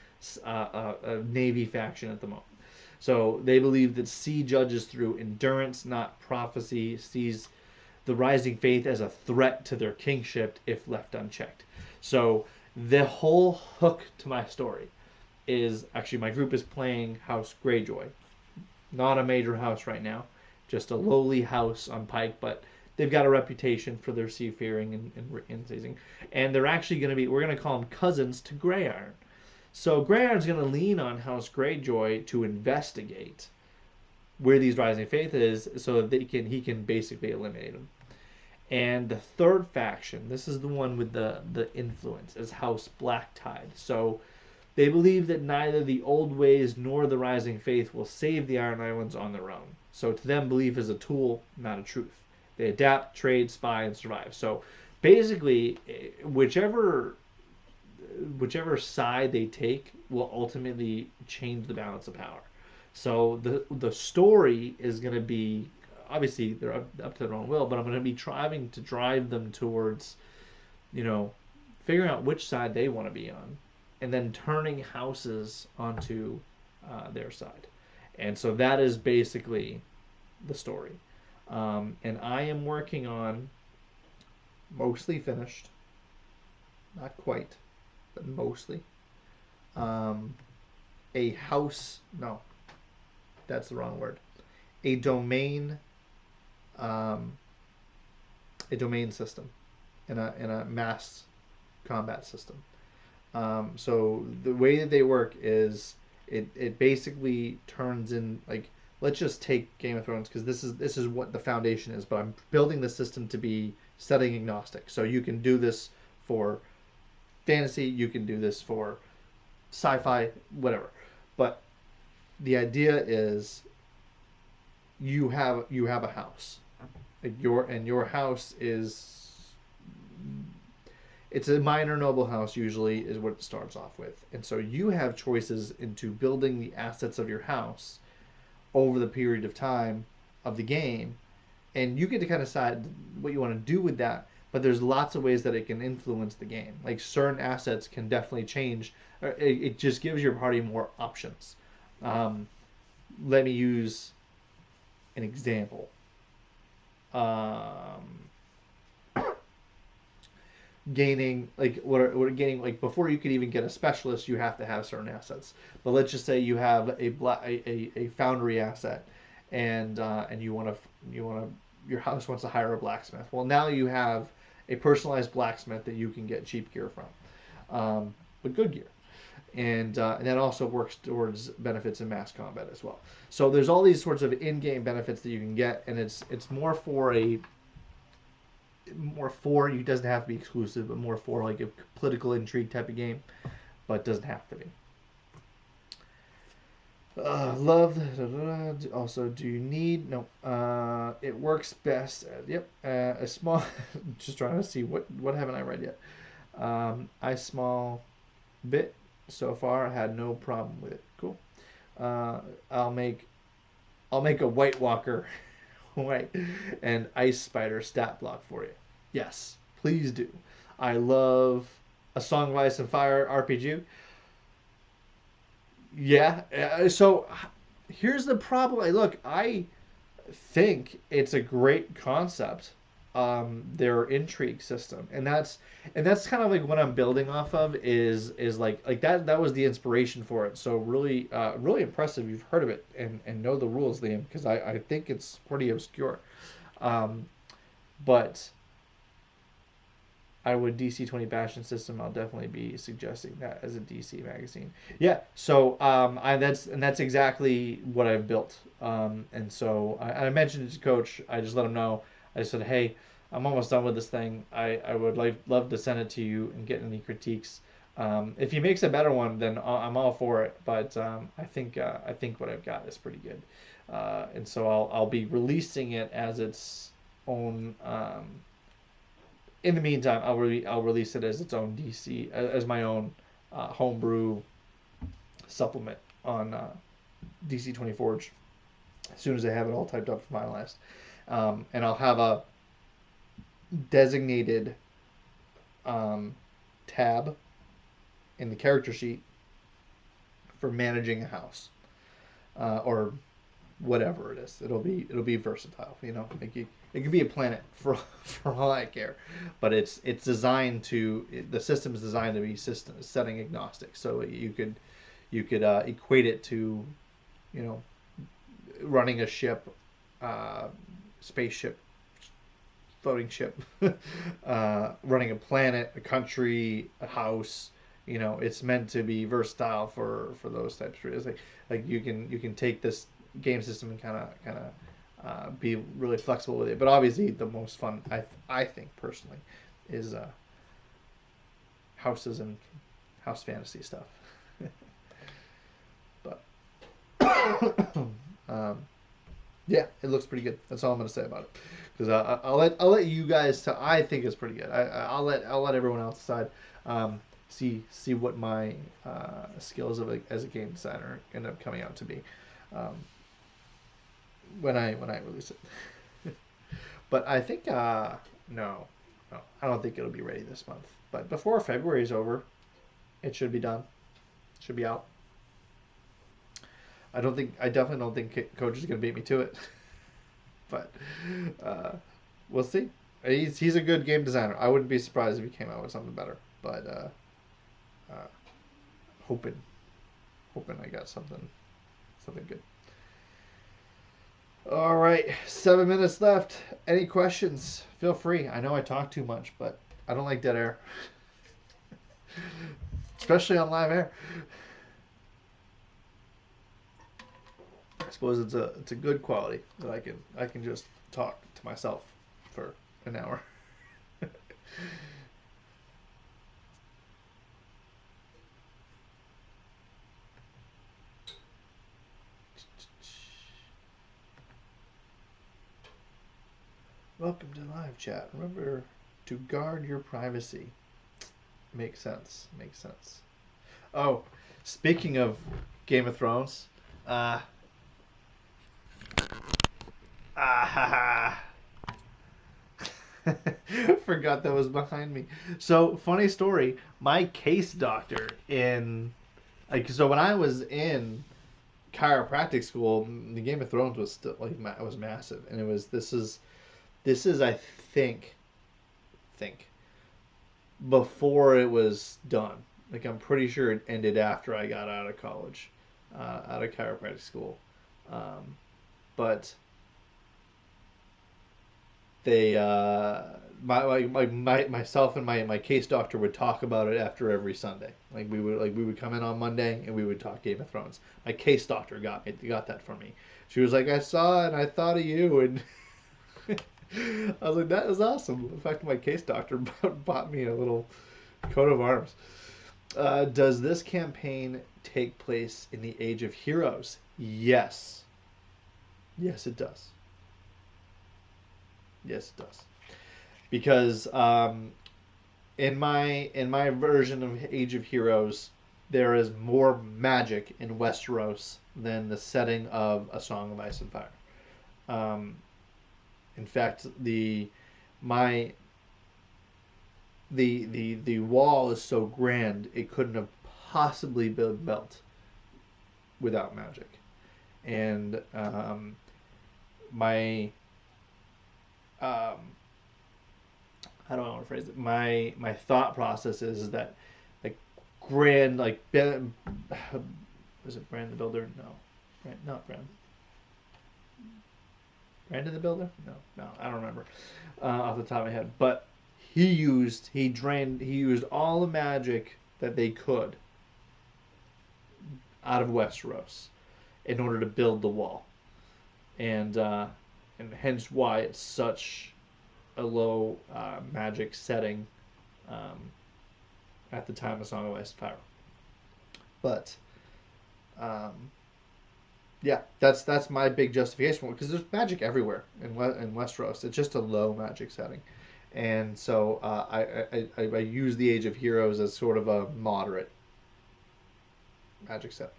navy faction at the moment. So they believe that sea judges through endurance, not prophecy, sees the rising faith as a threat to their kingship if left unchecked. So the whole hook to my story is actually my group is playing House Greyjoy. Not a major house right now, just a lowly house on Pike, but they've got a reputation for their seafaring and seizing. And they're actually going to be, we're going to call them cousins to Grey Iron. So Grey Iron's going to lean on House Greyjoy to investigate where these rising faith is so that he can basically eliminate them. And the third faction, this is the one with the influence, is House Blacktide. So they believe that neither the old ways nor the rising faith will save the Iron Islands on their own. So to them, belief is a tool, not a truth. They adapt, trade, spy, and survive. So basically, whichever side they take will ultimately change the balance of power. So the story is going to be obviously they're up to their own will, but I'm going to be trying to drive them towards, you know, figuring out which side they want to be on, and then turning houses onto their side. And so that is basically the story. And I am working on mostly finished, not quite, but mostly. Um, a house, no, that's the wrong word. A domain um, a domain system and a mass combat system. So the way that they work is it basically turns in like let's just take Game of Thrones because this is what the foundation is. But I'm building the system to be setting agnostic. So you can do this for fantasy, you can do this for sci-fi, whatever. But the idea is you have a house. Like your house is it's a minor noble house usually is what it starts off with. And so you have choices into building the assets of your house over the period of time of the game and you get to kind of decide what you want to do with that, but there's lots of ways that it can influence the game. Like certain assets can definitely change. It just gives your party more options. Um, Let me use an example. Um, Gaining gaining like before you could even get a specialist, you have to have certain assets. But let's just say you have a foundry asset, and you want to your house wants to hire a blacksmith. Well, now you have a personalized blacksmith that you can get cheap gear from, but good gear. And that also works towards benefits in mass combat as well. So there's all these sorts of in-game benefits that you can get, and it's more for you doesn't have to be exclusive, but more for like a political intrigue type of game, but it doesn't have to be. Love. Also, do you need no? It works best. Yep. A small. Just trying to see what haven't I read yet. I small bit so far. I had no problem with it. Cool. Uh, I'll make a White Walker white and Ice Spider stat block for you. Yes, please do. I love A Song of Ice and Fire RPG. Yeah. So here's the problem. Look, I think it's a great concept. Their intrigue system, and that's kind of like what I'm building off of is like that was the inspiration for it. So really really impressive. You've heard of it and know the rules, Liam, because I think it's pretty obscure. Um, but I would DC20 Bastion system. I'll definitely be suggesting that as a DC magazine. Yeah. So that's exactly what I've built. And so I mentioned it to Coach. I just let him know. I said, hey, I'm almost done with this thing. I would love to send it to you and get any critiques. If he makes a better one, then I'm all for it. But I think what I've got is pretty good. And so I'll be releasing it as its own in the meantime, I'll release it as its own DC, as my own homebrew supplement on DC20 Forge as soon as I have it all typed up and finalized. And I'll have a designated tab in the character sheet for managing a house or whatever it is. It'll be versatile. You know, it could be a planet for all I care, but it's designed to the system is designed to be system setting agnostic. So you could equate it to, you know, running a ship, spaceship, floating ship, running a planet, a country, a house. You know, it's meant to be versatile for those types of reasons. Like you can take this game system and kind of be really flexible with it. But obviously, the most fun I think personally is houses and house fantasy stuff. But yeah, it looks pretty good. That's all I'm gonna say about it. Because I'll let you guys. I think it's pretty good. I'll let everyone else decide. See what my skills as a game designer end up coming out to be when I release it. But I think no, I don't think it'll be ready this month. But before February is over, it should be done. Should be out. I definitely don't think Coach is gonna beat me to it. But uh, we'll see. He's a good game designer. I wouldn't be surprised if he came out with something better. But uh, hoping I got something good. All right, 7 minutes left. Any questions? Feel free. I know I talk too much, but I don't like dead air, especially on live air. I suppose it's a good quality that I can just talk to myself for an hour. Welcome to live chat. Remember to guard your privacy. Makes sense. Makes sense. Oh, speaking of Game of Thrones, ah, forgot that was behind me. So funny story. My case doctor so when I was in chiropractic school, the Game of Thrones was still like it was massive, and this is I think before it was done. Like I'm pretty sure it ended after I got out of college, out of chiropractic school, but they myself and my case doctor would talk about it after every Sunday. We would come in on Monday and we would talk Game of Thrones. My case doctor got that for me. She was like, I saw it and I thought of you, and I was like, that is awesome. In fact, my case doctor bought me a little coat of arms. Does this campaign take place in the Age of Heroes? Yes. Yes, it does. Yes, it does. Because in my version of Age of Heroes, there is more magic in Westeros than the setting of A Song of Ice and Fire. Um, in fact, my the wall is so grand it couldn't have possibly been built without magic. And my how do I want to phrase it? My thought process is that like grand like was it Brand the Builder? No, not Brand. Brandon the Builder? No, I don't remember off the top of my head. But he used all the magic that they could out of Westeros in order to build the wall, and hence why it's such a low magic setting at the time of Song of Ice and Fire. But yeah, that's my big justification because there's magic everywhere in Westeros. It's just a low magic setting, and so I use the Age of Heroes as sort of a moderate magic set.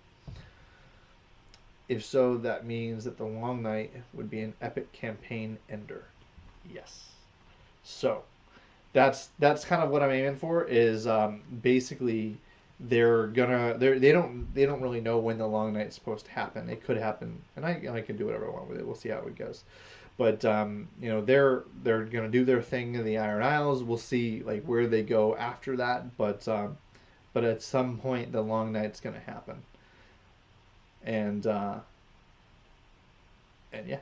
If so, that means that the Long Night would be an epic campaign ender. Yes. So that's kind of what I'm aiming for. Is basically they don't really know when the Long Night's supposed to happen. It could happen, and I can do whatever I want with it. We'll see how it goes. But they're gonna do their thing in the Iron Isles. We'll see like where they go after that. But at some point the Long Night's gonna happen. And yeah,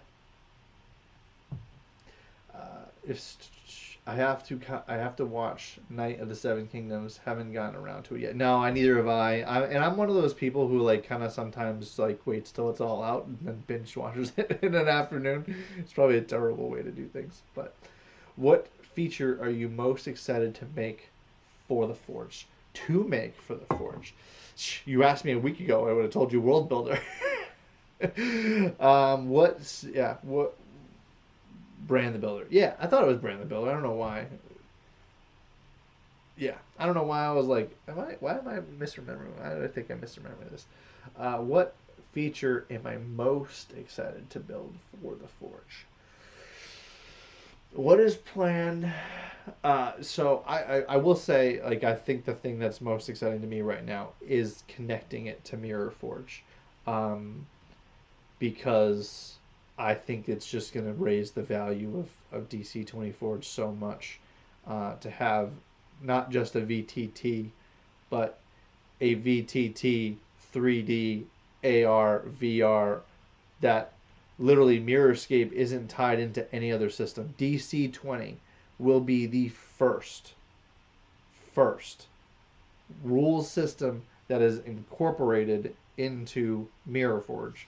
if I have to watch Night of the Seven Kingdoms. Haven't gotten around to it yet. No, I neither have and I'm one of those people who like kind of sometimes like waits till it's all out and then binge watches it in an afternoon. It's probably a terrible way to do things. But what feature are you most excited to make for the Forge? To make for the Forge. You asked me a week ago. I would have told you World Builder. What Brand the Builder? Yeah, I thought it was Brand the Builder. I don't know why. Yeah, I don't know why I was like, why am I misremembering? Why did I think I misremembered this? What feature am I most excited to build for the Forge? What is planned? So I will say, like, I think the thing that's most exciting to me right now is connecting it to Mirror Forge. Because I think it's just going to raise the value of DC20 Forge so much to have not just a VTT, but a VTT 3D AR VR that literally Mirrorscape isn't tied into any other system. DC20 will be the first rules system that is incorporated into Mirror Forge.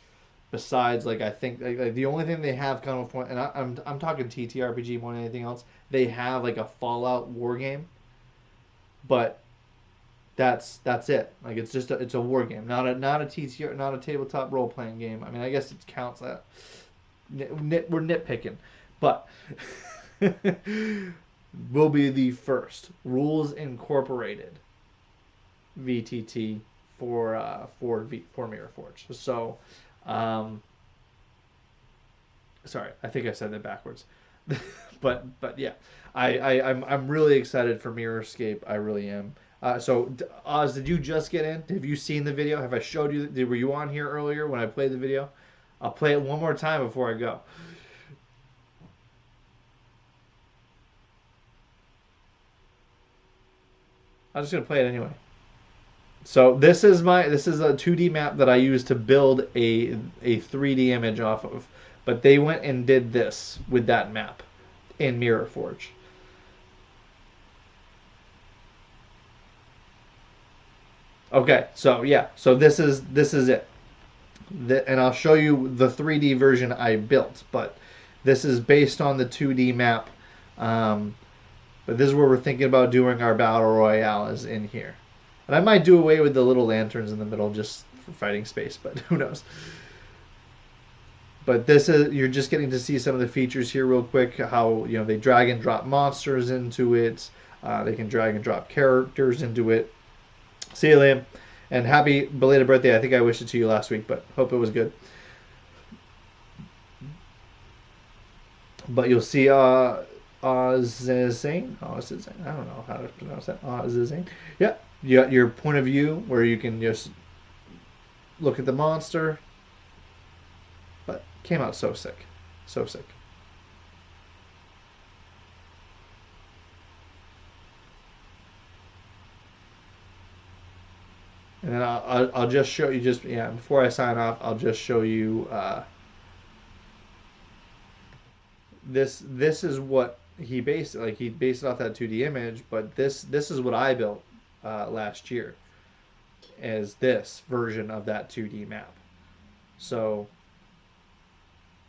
Besides, like I think, like the only thing they have kind of, and I'm talking TTRPG more than anything else. They have like a Fallout war game, but that's it. Like it's just it's a war game, not a TTR, not a tabletop role playing game. I mean, I guess it counts that. We're nitpicking, but will be the first rules incorporated VTT for Mirror Forge. So. Sorry, I think I said that backwards. but yeah, I'm really excited for Mirrorscape. I really am. So Oz, did you just get in? Have you seen the video? Have I showed you? Were you on here earlier when I played the video? I'll play it one more time before I go. I'm just gonna play it anyway. So this is a 2D map that I use to build a 3D image off of. But they went and did this with that map in Mirror Forge. Okay, so yeah, so this is it. And I'll show you the 3D version I built, but this is based on the 2D map. But this is where we're thinking about doing our battle royale is in here. And I might do away with the little lanterns in the middle just for fighting space, but who knows. But this is, you're just getting to see some of the features here real quick. How they drag and drop monsters into it. They can drag and drop characters into it. See you, Liam, and happy belated birthday. I think I wished it to you last week, but hope it was good. But you'll see Ozazane. I don't know how to pronounce that. Ozazane. Yeah, you got your point of view where you can just look at the monster. But came out so sick. So sick. And then I'll just show you before I sign off, I'll just show you this is what he based it off that 2D image, but this is what I built last year as this version of that 2D map. So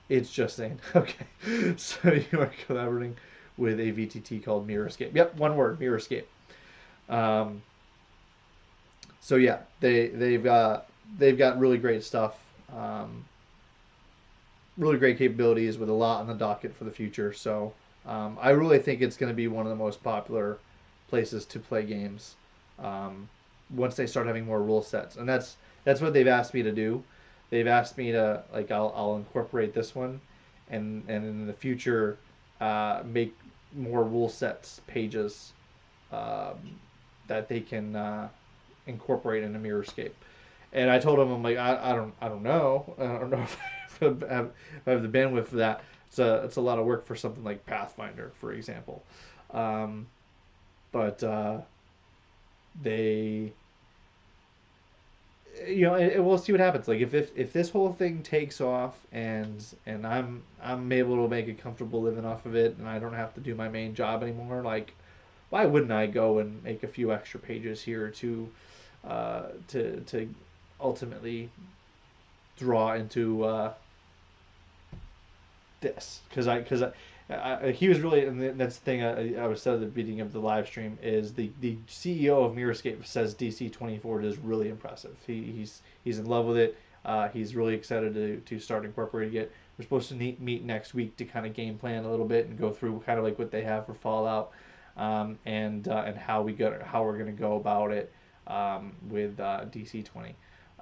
it's just saying, okay. So you are collaborating with a VTT called Mirrorscape. Yep, one word, Mirrorscape. So yeah, they've got really great stuff, really great capabilities with a lot on the docket for the future. So I really think it's going to be one of the most popular places to play games once they start having more rule sets, and that's what they've asked me to do. They've asked me to like I'll incorporate this one, and in the future make more rule sets pages um, that they can incorporate in a Mirrorscape. And I told him, I'm like, I don't know. I don't know if I have the bandwidth for that. It's a lot of work for something like Pathfinder, for example. Um, but they, we'll see what happens. Like if this whole thing takes off and I'm able to make a comfortable living off of it, and I don't have to do my main job anymore, like why wouldn't I go and make a few extra pages here to ultimately draw into this because he was really, and that's the thing I was said at the beginning of the live stream is the CEO of Mirrorscape says DC20 Forge is really impressive. He's in love with it. He's really excited to start incorporating it. We're supposed to meet next week to kind of game plan a little bit and go through kind of like what they have for Fallout, and how we're gonna go about it with DC20.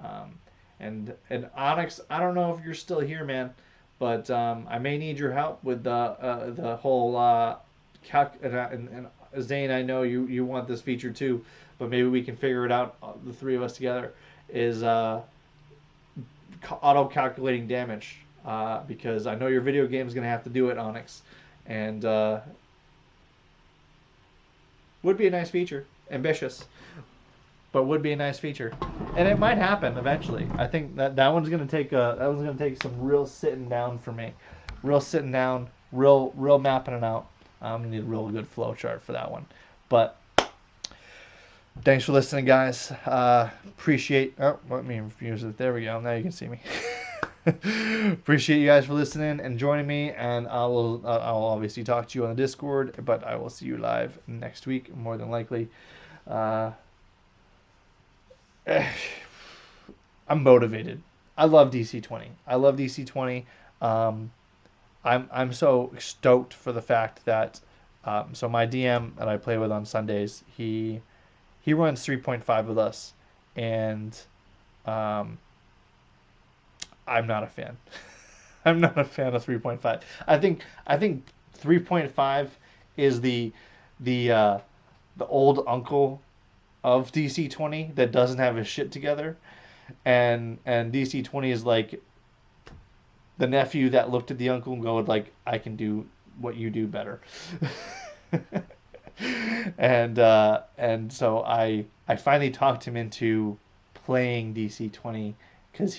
Um, and Onyx, I don't know if you're still here, man, but I may need your help with the whole and Zane, I know you want this feature too, but maybe we can figure it out. The three of us together is auto calculating damage because I know your video game is gonna have to do it, Onyx, and would be a nice feature, ambitious, but would be a nice feature, and it might happen eventually. I think that one's gonna take some real sitting down for me, real sitting down, real mapping it out. I'm gonna need a real good flow chart for that one. But thanks for listening, guys. Appreciate. Oh, let me infuse it. There we go. Now you can see me. Appreciate you guys for listening and joining me, and I'll obviously talk to you on the Discord, but I will see you live next week, more than likely. I'm motivated. I love DC20. I love DC20. I'm so stoked for the fact that so my DM that I play with on Sundays, he runs 3.5 with us, and I'm not a fan. I'm not a fan of 3.5. I think 3.5 is the old uncle of DC20 that doesn't have his shit together, and DC20 is like the nephew that looked at the uncle and go like, I can do what you do better. And so I finally talked him into playing DC20 because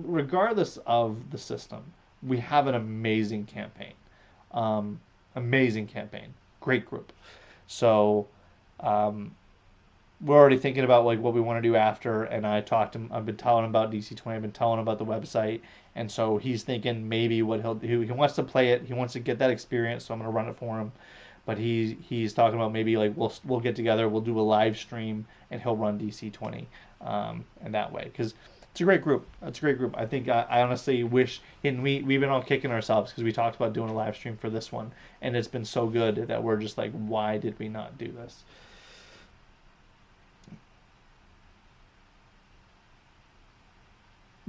regardless of the system, we have an amazing campaign. Amazing campaign. Great group. So we're already thinking about like what we want to do after, and I've been telling him about DC20, I've been telling him about the website, and so he's thinking maybe what he'll do, he wants to play it, he wants to get that experience, so I'm going to run it for him. But he's talking about maybe like we'll get together, we'll do a live stream, and he'll run DC20 and that way, because it's a great group. It's a great group. I think I honestly wish, and we've been all kicking ourselves because we talked about doing a live stream for this one, and it's been so good that we're just like, why did we not do this?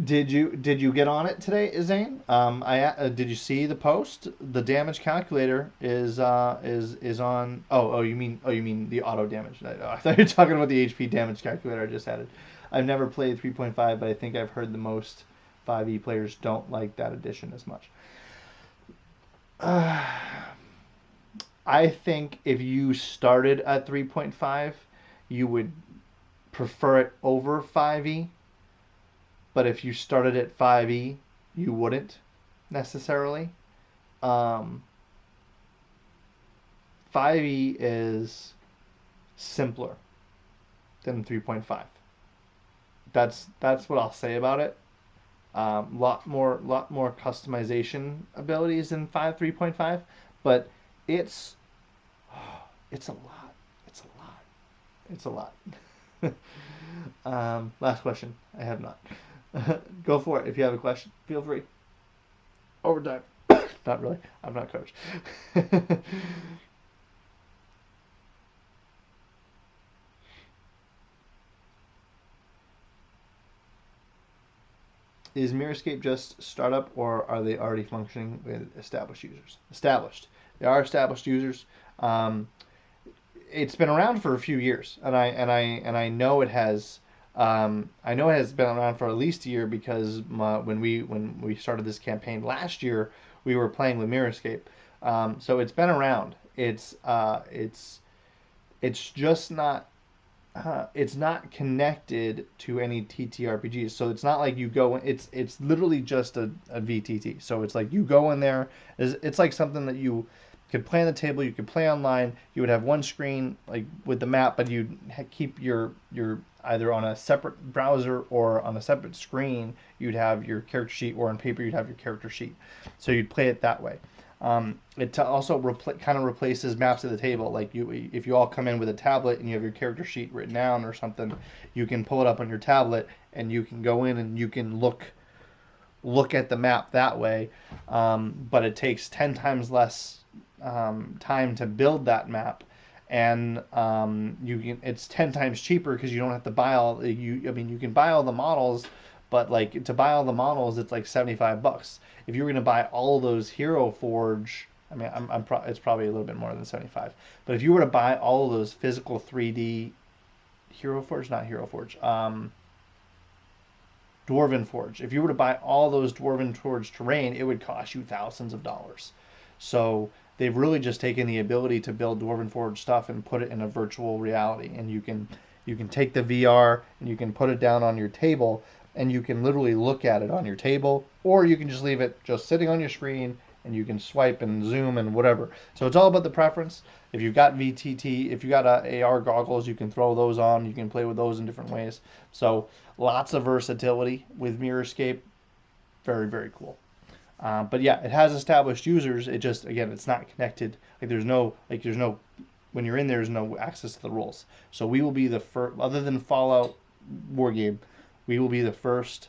Did you get on it today, Zane? I did you see the post? The damage calculator is on. You mean the auto damage? I thought you were talking about the HP damage calculator I just added. I've never played 3.5, but I think I've heard the most 5e players don't like that addition as much. I think if you started at 3.5, you would prefer it over 5e. But if you started at 5e, you wouldn't necessarily. Um, 5e is simpler than 3.5. That's what I'll say about it. Lot more customization abilities in 3.5, but it's it's a lot. It's a lot. It's a lot. Last question. I have not. Go for it. If you have a question, feel free. Overtime. Not really. I'm not coach. Is Mirrorscape just startup, or are they already functioning with established users? Established. They are established users. Um, it's been around for a few years, and I know it has. I know it has been around for at least a year because when we started this campaign last year, we were playing with Mirrorscape. So it's been around. It's just not it's not connected to any TTRPGs. So it's not like you go in, it's literally just a VTT. So it's like you go in there, it's like something that you could play on the table, you could play online, you would have one screen like with the map, but you'd keep your either on a separate browser or on a separate screen, you'd have your character sheet, or on paper you'd have your character sheet. So you'd play it that way. It also kind of replaces maps at the table. Like if you all come in with a tablet and you have your character sheet written down or something, you can pull it up on your tablet and you can go in and you can look at the map that way. But it takes 10 times less time to build that map, and it's 10 times cheaper because you don't have to buy all you. I mean, you can buy all the models, but like to buy all the models, it's like $75. If you were going to buy all those Hero Forge, I mean, it's probably a little bit more than 75. But if you were to buy all of those physical 3D Hero Forge, not Hero Forge, Dwarven Forge. If you were to buy all those Dwarven Forge terrain, it would cost you thousands of dollars. So they've really just taken the ability to build Dwarven Forge stuff and put it in a virtual reality, and you can take the VR and you can put it down on your table, and you can literally look at it on your table, or you can just leave it just sitting on your screen and you can swipe and zoom and whatever. So it's all about the preference. If you've got VTT, if you got AR goggles, you can throw those on. You can play with those in different ways. So lots of versatility with Mirrorscape. Very, very cool. But yeah, it has established users. It just, again, it's not connected. There's no, when you're in there's no access to the rules. So we will be the first, other than Fallout War Game, we will be the first,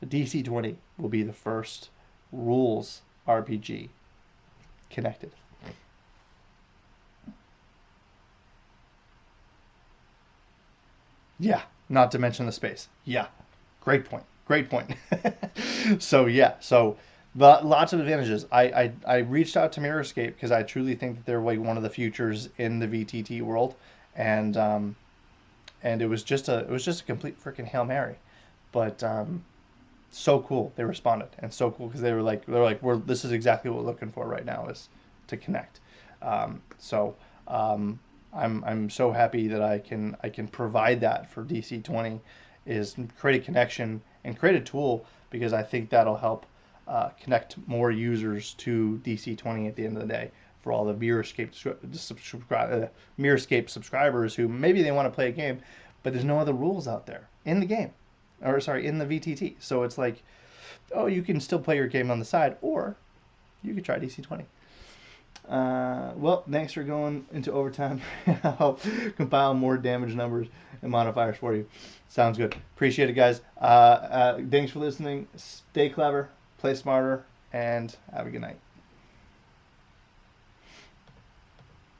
DC20 will be the first rules RPG connected. Yeah, not to mention the space. Yeah, great point. Great point. So yeah, so lots of advantages. I reached out to Mirrorscape because I truly think that they're like one of the futures in the VTT world, and it was just a complete freaking Hail Mary, but so cool they responded, and so cool because they're like this is exactly what we're looking for right now, is to connect. So I'm so happy that I can provide that for DC20, is create a connection and create a tool, because I think that'll help connect more users to DC20 at the end of the day, for all the Mirrorscape subscribers who maybe they want to play a game, but there's no other rules out there in the game, or sorry, in the VTT. So it's like, oh, you can still play your game on the side, or you could try DC20. Well, thanks for going into overtime. I'll compile more damage numbers and modifiers for you. Sounds good. Appreciate it, guys. Thanks for listening. Stay clever, play smarter, and have a good night.